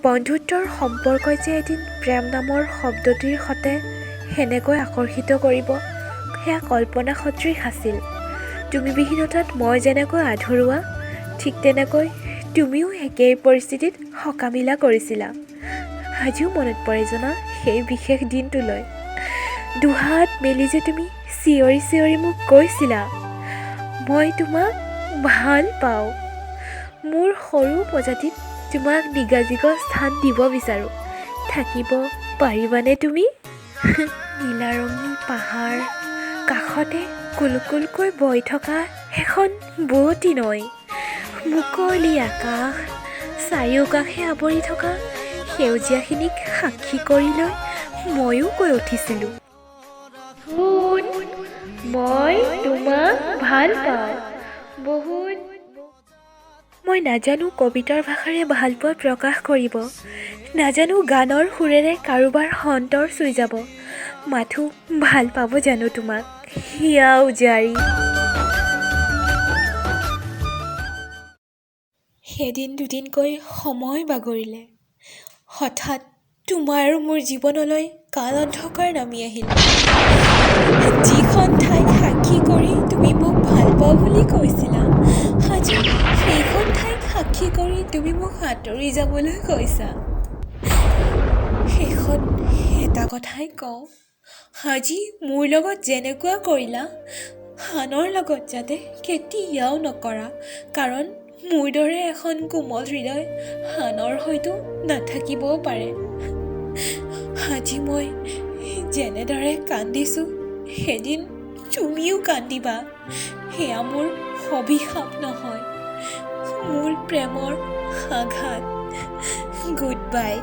বন্ধুত্বৰ সম্পৰ্কই যে এদিন প্ৰেম নামৰ শব্দটিৰ সতে সেনেকৈ আকৰ্ষিত কৰিব, সেয়া কল্পনা সদৃশ আছিল। তুমি বিহীনতাত মই যেনেকৈ আধৰুৱা, ঠিক তেনেকৈ তুমিও একেই পৰিস্থিতিত সকামিলা কৰিছিলা। আজিও মনত পৰে জনা সেই বিশেষ দিনটোলৈ। দুহাত মেলি যে তুমি চিঞৰি চিঞৰি মোক কৈছিলা, মই তোমাক ভাল পাওঁ। মোৰ সৰু প্ৰজাতিত তোমাক নিগাজিগ স্থান দিব বিচাৰোঁ। থাকিব পাৰিবানে তুমি? নীলাৰঙী পাহাৰ কাষতে কুলকুলকৈ বৈ থকা এখন বোৱতী নৈ, মুকলি আকাশ, চাৰিওকাষে আৱৰি থকা সেউজীয়াখিনিক সাক্ষী কৰি লৈ ময়ো কৈ উঠিছিলোঁ, শুন, মই তোমাক ভাল পাওঁ বহুত। মই নাজানো কবিতাৰ ভাষাৰে ভালপোৱা প্ৰকাশ কৰিব, নাজানো গানৰ সুৰেৰে কাৰোবাৰ অন্তৰ চুই যাব, মাথো ভাল পাব জানো তোমাক হিয়াও জাৰি। এদিন দুদিনকৈ সময় বাগৰিলে। হঠাৎ তোমাৰ আৰু মোৰ জীৱনলৈ কাল অন্ধকাৰ নামি আহিল। যিখন ঠাইক সাক্ষী কৰি তুমি মোক ভাল পাওঁ বুলি কৈছিলা, আজি সেইখন ঠাইক সাক্ষী কৰি তুমি মোক আঁতৰি যাবলৈ কৈছা। শেষত এটা কথাই কওঁ, আজি মোৰ লগত যেনেকুৱা কৰিলা, আনৰ লগত যাতে কেতিয়াও নকৰা, কাৰণ মোৰ দৰে এখন কোমল হৃদয় আনৰ হয়তো নাথাকিবও পাৰে। আজি মই যেনেদৰে কান্দিছোঁ, এদিন তুমিও কান্দিবা। সেয়া মোৰ অভিশাপ নহয়, মোৰ প্ৰেমৰ আঘাত। Good bye.